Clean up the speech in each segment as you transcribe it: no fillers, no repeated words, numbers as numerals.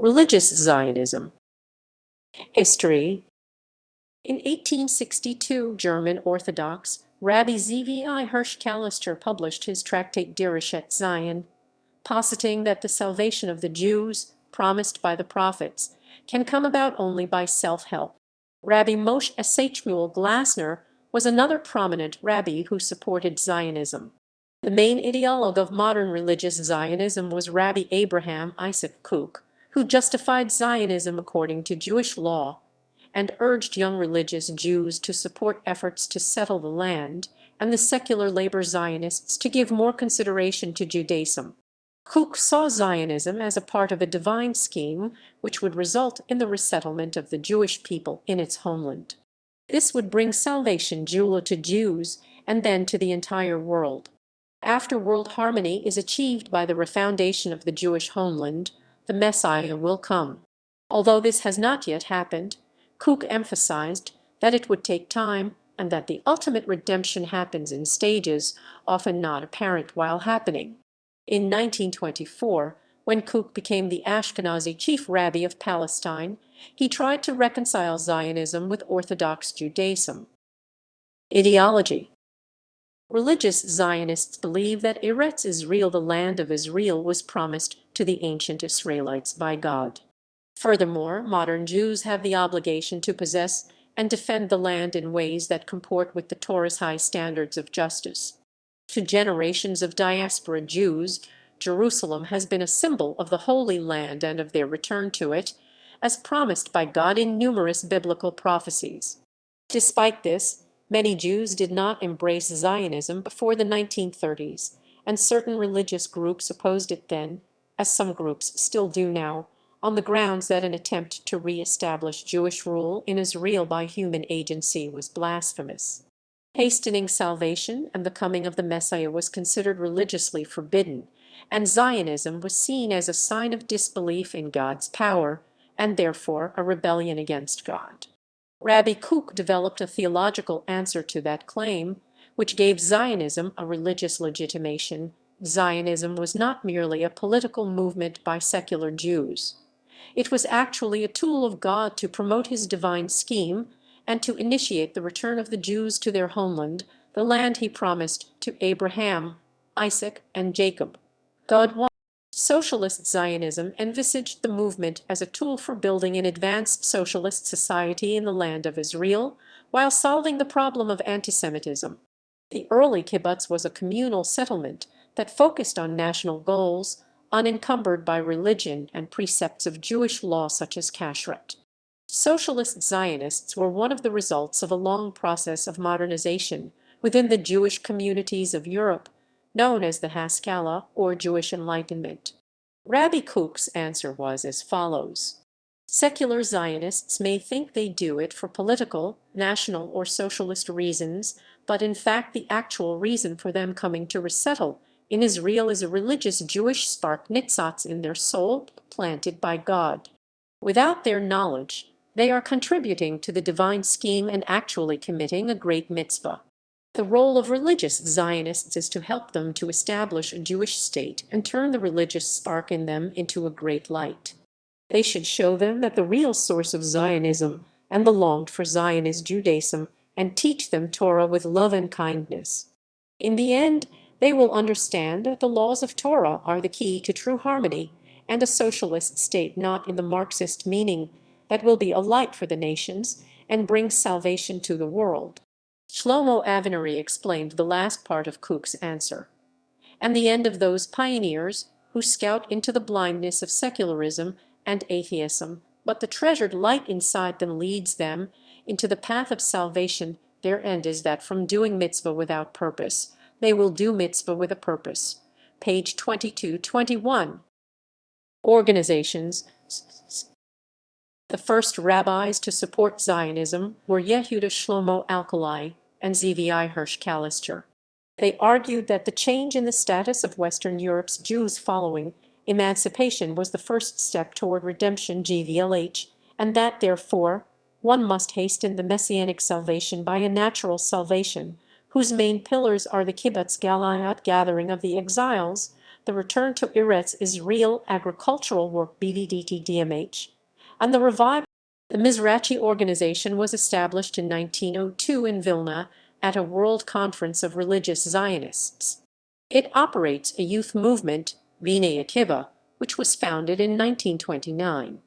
Religious Zionism. History. In 1862, German Orthodox Rabbi Zvi Hirsch Callister published his tractate Dirishat Zion, positing that the salvation of the Jews, promised by the prophets, can come about only by self-help. Rabbi Moshe Shmuel Glasner was another prominent rabbi who supported Zionism. The main ideologue of modern religious Zionism was Rabbi Abraham Isaac Kook, who justified Zionism according to Jewish law and urged young religious Jews to support efforts to settle the land and the secular labor Zionists to give more consideration to Judaism. Kook saw Zionism as a part of a divine scheme which would result in the resettlement of the Jewish people in its homeland. This would bring salvation to Jews and then to the entire world. After world harmony is achieved by the refoundation of the Jewish homeland, the Messiah will come. Although this has not yet happened, Kook emphasized that it would take time and that the ultimate redemption happens in stages, often not apparent while happening. In 1924, when Kook became the Ashkenazi chief rabbi of Palestine, he tried to reconcile Zionism with Orthodox Judaism. Ideology. Religious Zionists believe that Eretz Israel, the land of Israel, was promised to the ancient Israelites by God. Furthermore, modern Jews have the obligation to possess and defend the land in ways that comport with the Torah's high standards of justice. To generations of diaspora Jews, Jerusalem has been a symbol of the Holy Land and of their return to it, as promised by God in numerous biblical prophecies. Despite this, many Jews did not embrace Zionism before the 1930s, and certain religious groups opposed it then, as some groups still do now, on the grounds that an attempt to re-establish Jewish rule in Israel by human agency was blasphemous. Hastening salvation and the coming of the Messiah was considered religiously forbidden, and Zionism was seen as a sign of disbelief in God's power and therefore a rebellion against God. Rabbi Kook developed a theological answer to that claim, which gave Zionism a religious legitimation. Zionism was not merely a political movement by secular Jews. It was actually a tool of God to promote his divine scheme and to initiate the return of the Jews to their homeland, the land he promised to Abraham, Isaac, and Jacob. God wanted. Socialist Zionism envisaged the movement as a tool for building an advanced socialist society in the land of Israel while solving the problem of antisemitism. The early kibbutz was a communal settlement that focused on national goals, unencumbered by religion and precepts of Jewish law such as kashrut. Socialist Zionists were one of the results of a long process of modernization within the Jewish communities of Europe, known as the Haskalah or Jewish Enlightenment. Rabbi Kook's answer was as follows. Secular Zionists may think they do it for political, national, or socialist reasons, but in fact the actual reason for them coming to resettle in Israel is a religious Jewish spark nitzatz in their soul, planted by God. Without their knowledge, they are contributing to the divine scheme and actually committing a great mitzvah. The role of religious Zionists is to help them to establish a Jewish state and turn the religious spark in them into a great light. They should show them that the real source of Zionism and the longed for Zion is Judaism, and teach them Torah with love and kindness. In the end, they will understand that the laws of Torah are the key to true harmony and a socialist state, not in the Marxist meaning, that will be a light for the nations and bring salvation to the world. Shlomo Avineri explained the last part of Kook's answer. And the end of those pioneers who scout into the blindness of secularism and atheism, but the treasured light inside them leads them into the path of salvation. Their end is that from doing mitzvah without purpose, they will do mitzvah with a purpose. Page 22-21. Organizations. The first rabbis to support Zionism were Yehuda Shlomo Alkali and Zvi Hirsch Callister. They argued that the change in the status of Western Europe's Jews following emancipation was the first step toward redemption GVLH, and that, therefore, one must hasten the messianic salvation by a natural salvation, whose main pillars are the kibbutz galayat gathering of the exiles, the return to Eretz Israel agricultural work BVDT-DMH, and the revival. The Mizrachi organization was established in 1902 in Vilna at a World Conference of Religious Zionists. It operates a youth movement, Bnei Akiva, which was founded in 1929.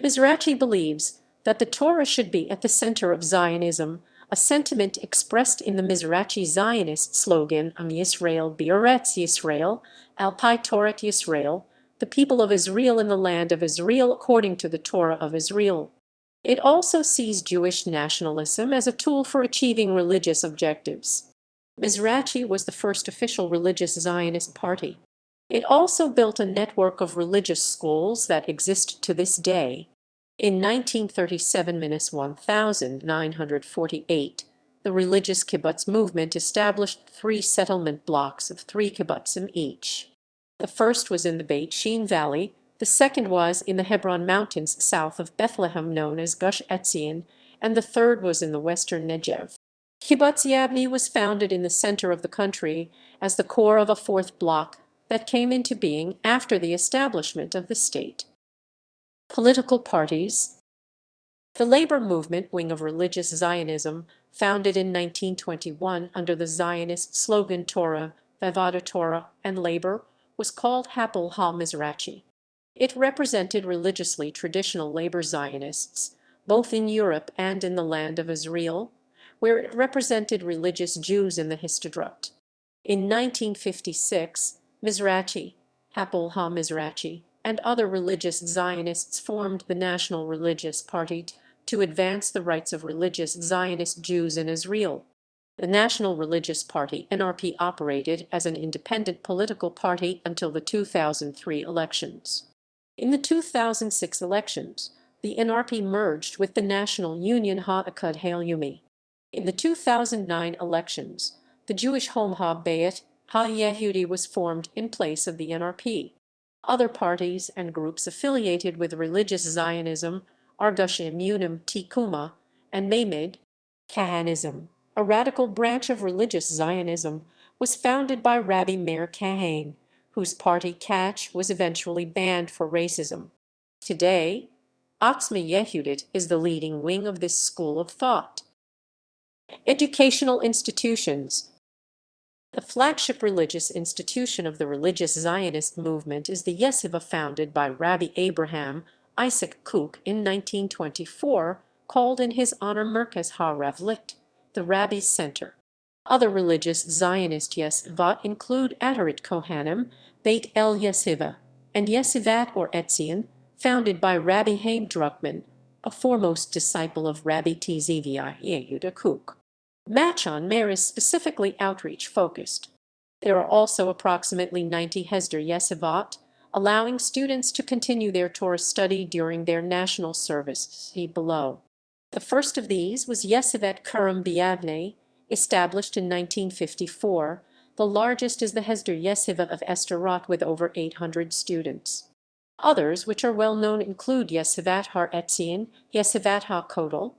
Mizrachi believes that the Torah should be at the center of Zionism, a sentiment expressed in the Mizrachi Zionist slogan Am Yisrael B'Eretz Yisrael, Al Pi Torat Yisrael, the people of Israel in the land of Israel according to the Torah of Israel. It also sees Jewish nationalism as a tool for achieving religious objectives. Mizrachi was the first official religious Zionist party. It also built a network of religious schools that exist to this day. In 1937–1948, the religious kibbutz movement established 3 settlement blocks of 3 kibbutzim each. The first was in the Beit Shean Valley, the second was in the Hebron Mountains south of Bethlehem known as Gush Etzion, and the third was in the western Negev. Kibbutz Yavni was founded in the center of the country as the core of a 4th block that came into being after the establishment of the state. Political parties. The labor movement wing of religious Zionism, founded in 1921 under the Zionist slogan Torah, Vavada Torah, and Labor, was called Hapol HaMizrachi. It represented religiously traditional labor Zionists, both in Europe and in the land of Israel, where it represented religious Jews in the Histadrut. In 1956, Mizrachi, Hapol HaMizrachi, and other religious Zionists formed the National Religious Party to advance the rights of religious Zionist Jews in Israel. The National Religious Party (NRP) operated as an independent political party until the 2003 elections. In the 2006 elections, the NRP merged with the National Union Ḥaredi Le'umi. In the 2009 elections, the Jewish Home HaBeit HaYehudi was formed in place of the NRP. Other parties and groups affiliated with religious Zionism are Gush Emunim Tikuma and Mamid. Kahanism, a radical branch of religious Zionism, was founded by Rabbi Meir Kahane, whose party Catch was eventually banned for racism. Today, Otzma Yehudit is the leading wing of this school of thought. Educational institutions. The flagship religious institution of the religious Zionist movement is the yeshiva founded by Rabbi Abraham Isaac Kook in 1924, called in his honor Merkaz HaRavlit, the Rabbi's Center. Other religious Zionist yeshivot include Atarit Kohanim, Beit El Yeshiva, and Yeshivat or Etzion, founded by Rabbi Haim Druckman, a foremost disciple of Rabbi Tzvi Yehuda Kook. Machon Meir is specifically outreach-focused. There are also approximately 90 Hesder Yeshivot, allowing students to continue their Torah study during their national service. See below. The first of these was Yeshivat Kurim B'Yavneh, established in 1954. The largest is the Hesder Yeshiva of Esderot with over 800 students. Others which are well known include Yeshivat Har Etzion, Yeshivat HaKodal,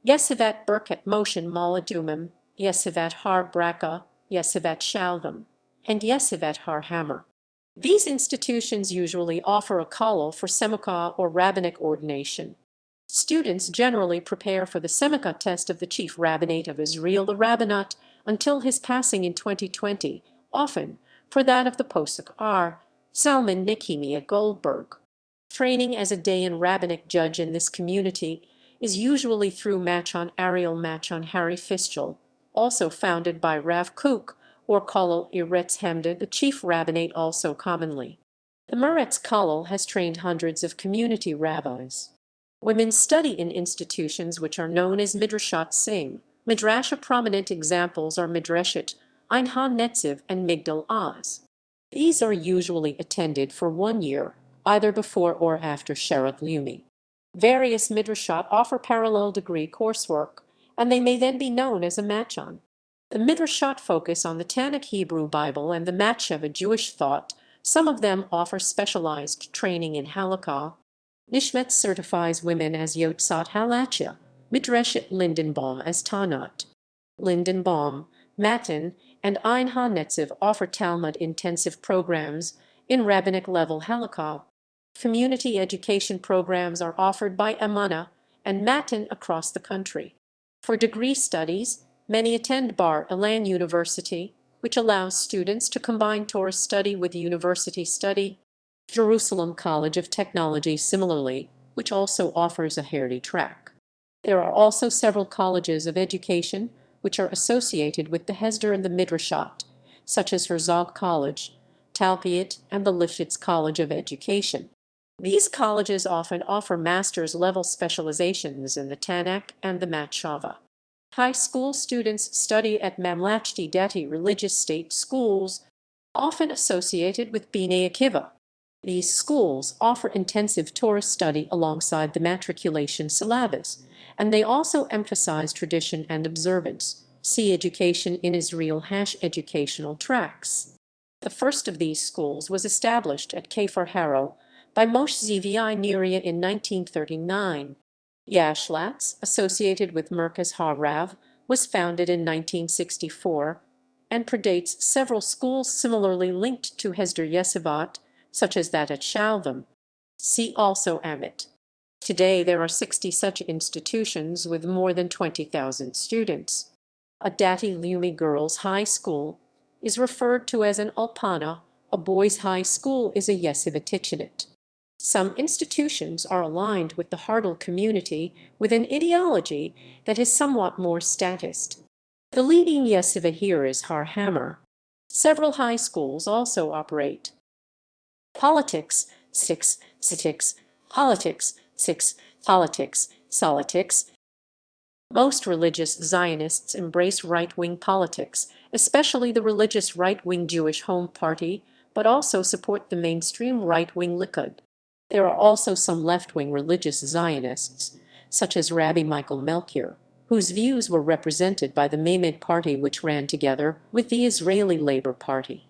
Yeshivat Birkat Moshe Maladumim, Yeshivat Har Bracha, Yeshivat Shalvam, and Yeshivat Har Hammer. These institutions usually offer a kollel for semika or rabbinic ordination. Students generally prepare for the semika test of the chief rabbinate of Israel, the rabbinate, until his passing in 2020, often for that of the posek R. Zalman Nehemiah Goldberg. Training as a Dayan rabbinic judge in this community is usually through Machon Ariel Machon Harry Fischel, also founded by Rav Kook, or Kollel Eretz Hamda, the chief rabbinate also commonly. The Meretz Kollel has trained hundreds of community rabbis. Women study in institutions which are known as Midrashat Singh. Midrasha prominent examples are Midrashet, Ein HaNetziv, and Migdal Oz. These are usually attended for 1 year, either before or after Ḥaredi Le'umi. Various midrashot offer parallel degree coursework, and they may then be known as a machon. The midrashot focus on the Tanakh Hebrew Bible and the Matsheva Jewish thought. Some of them offer specialized training in halakha. Nishmet certifies women as Yotzat Halachia, Midrashet Lindenbaum as Tanat. Lindenbaum, Matan, and Ein HaNetziv offer Talmud intensive programs, in rabbinic-level halakha. Community education programs are offered by Amana and Matin across the country. For degree studies, many attend Bar Ilan University, which allows students to combine Torah study with university study. Jerusalem College of Technology similarly, which also offers a Ḥaredi track. There are also several colleges of education which are associated with the Hesder and the Midrashat, such as Herzog College, Talpiot, and the Lifshitz College of Education. These colleges often offer master's level specializations in the Tanakh and the Machshava. High school students study at Mamlachti Dati religious state schools, often associated with Bnei Akiva. These schools offer intensive Torah study alongside the matriculation syllabus, and they also emphasize tradition and observance. See Education in Israel educational tracks. The first of these schools was established at Kfar Harrow by Moshe Zvi Neria in 1939. Yashlatz, associated with Merkaz HaRav, was founded in 1964 and predates several schools similarly linked to Hesder Yesivot, such as that at Shalvam. See also Amit. Today there are 60 such institutions with more than 20,000 students. A Dati Leumi girls' high school is referred to as an Alpana, a boys' high school is a Yeshiva Tziyonut. Some institutions are aligned with the Hardal community with an ideology that is somewhat more statist. The leading yeshiva here is Har Hammer. Several high schools also operate. Politics, 6, politics, 6, politics. Most religious Zionists embrace right-wing politics, especially the religious right-wing Jewish Home Party, but also support the mainstream right-wing Likud. There are also some left-wing religious Zionists, such as Rabbi Michael Melchior, whose views were represented by the Mamad Party, which ran together with the Israeli Labor Party.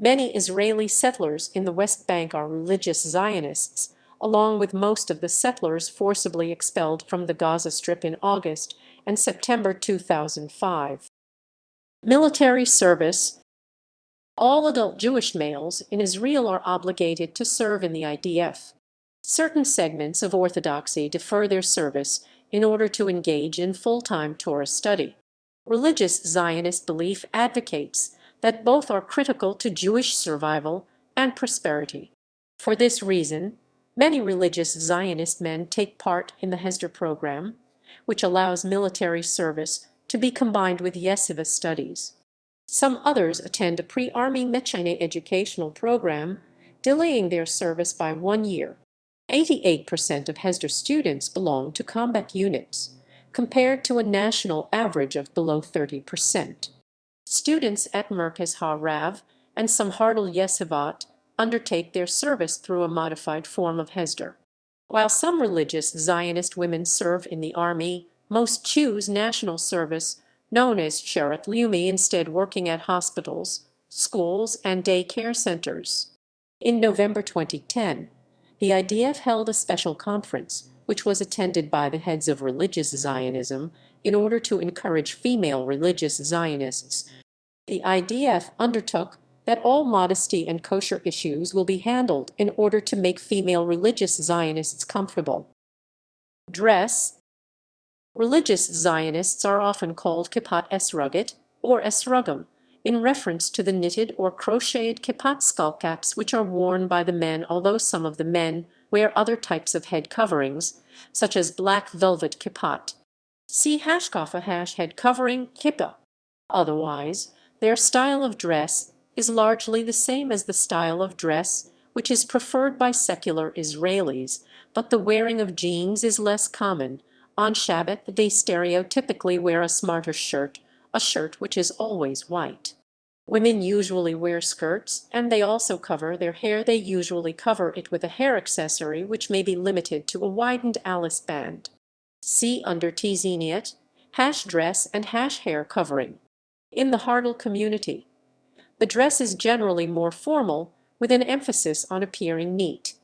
Many Israeli settlers in the West Bank are religious Zionists, along with most of the settlers forcibly expelled from the Gaza Strip in August and September 2005. Military service. All adult Jewish males in Israel are obligated to serve in the IDF. Certain segments of Orthodoxy defer their service in order to engage in full-time Torah study. Religious Zionist belief advocates that both are critical to Jewish survival and prosperity. For this reason, many religious Zionist men take part in the Hesder program, which allows military service to be combined with yeshiva studies. Some others attend a pre-army Mechane educational program, delaying their service by 1 year. 88% of Hesder students belong to combat units, compared to a national average of below 30%. Students at Merkaz HaRav and some Hardal Yesivot undertake their service through a modified form of Hesder. While some religious Zionist women serve in the army, most choose national service, known as Ḥaredi Le'umi, instead working at hospitals, schools, and day care centers. In November 2010, the IDF held a special conference, which was attended by the heads of religious Zionism, in order to encourage female religious Zionists. The IDF undertook that all modesty and kosher issues will be handled in order to make female religious Zionists comfortable. Dress. Religious Zionists are often called Kippah esrugat or esrugim, in reference to the knitted or crocheted kippah skullcaps which are worn by the men, although some of the men wear other types of head coverings, such as black velvet kippah. See hashkafa head covering kippah. Otherwise, their style of dress is largely the same as the style of dress which is preferred by secular Israelis, but the wearing of jeans is less common. On Shabbat, they stereotypically wear a smarter shirt, a shirt which is always white. Women usually wear skirts, and they also cover their hair. They usually cover it with a hair accessory which may be limited to a widened Alice band. See under Tziyonut, hash dress and hash hair covering. In the Hardal community, the dress is generally more formal, with an emphasis on appearing neat.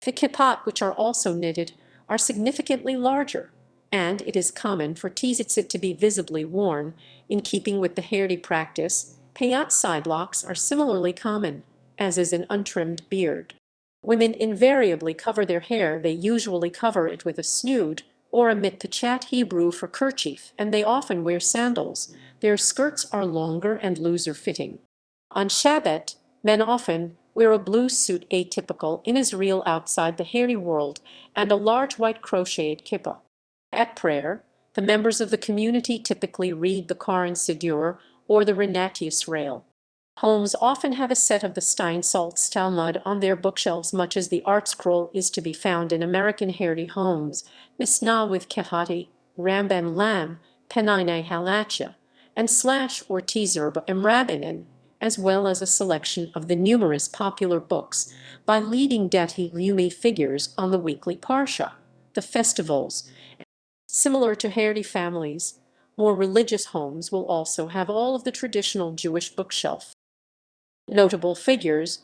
The kippot, which are also knitted, are significantly larger, and it is common for tzitzit to be visibly worn. In keeping with the Ḥaredi practice, payat side locks are similarly common, as is an untrimmed beard. Women invariably cover their hair. They usually cover it with a snood or a mitpachat Hebrew for kerchief, and they often wear sandals. Their skirts are longer and looser fitting. On Shabbat, men often wear a blue suit, atypical in Israel outside the Haredi world, and a large white crocheted kippah. At prayer, the members of the community typically read the Koran Siddur or the Rinat Yisrael. Homes often have a set of the Steinsaltz Talmud on their bookshelves, much as the art scroll is to be found in American Haredi homes. Mishnah with Kehati, Ramban Lam, Penine Halacha, and Slash or Teaser Rabbanan, as well as a selection of the numerous popular books by leading Dati Leumi figures on the weekly Parsha, the festivals. Similar to Haredi families, more religious homes will also have all of the traditional Jewish bookshelf. Notable figures: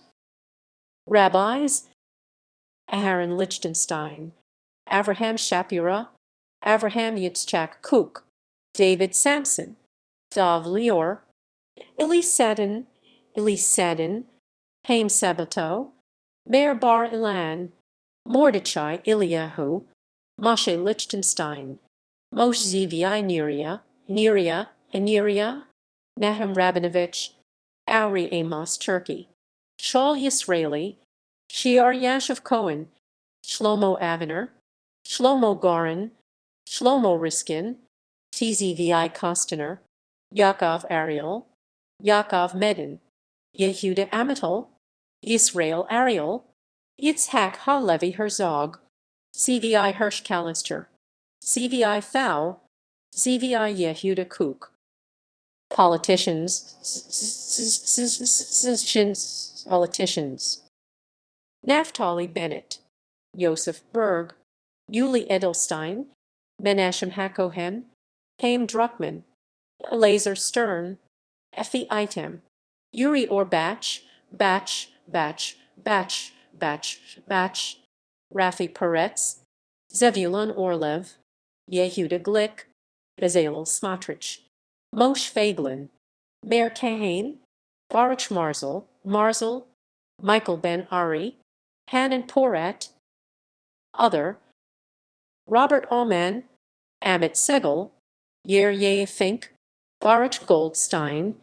rabbis Aaron Lichtenstein, Avraham Shapira, Avraham Yitzchak Kook, David Sampson, Dov Lior, Eli Sadin, Haim Sabato, Meir Bar Ilan, Mordechai Eliyahu, Moshe Lichtenstein, Moshe Zvi Neria, Nahum Rabinovich, Ari Amos Turkey, Shaul Yisraeli, Shiar Yashav Cohen, Shlomo Avner, Shlomo Goren, Shlomo Riskin, Tzvi Kostener, Yaakov Ariel, Yaakov Medin, Yehuda Amital, Yisrael Ariel, Yitzhak Halevi Herzog, CVI Hirsch Callister, CVI Thau, CVI Yehuda Kook. Politicians. Naftali Bennett, Joseph Berg, Yuli Edelstein, Menachem Hakohen, Haim Druckmann, Eliezer Stern, Effie Item, Yuri Orbach, Batch, Rafi Peretz, Zevulun Orlev, Yehuda Glick, Bezalel Smotrich, Moshe Feiglin, Meir Kahane, Baruch Marzel, Michael Ben Ari, Hanan Porat, other, Robert Allman, Amit Segal, Yair Fink, Baruch Goldstein,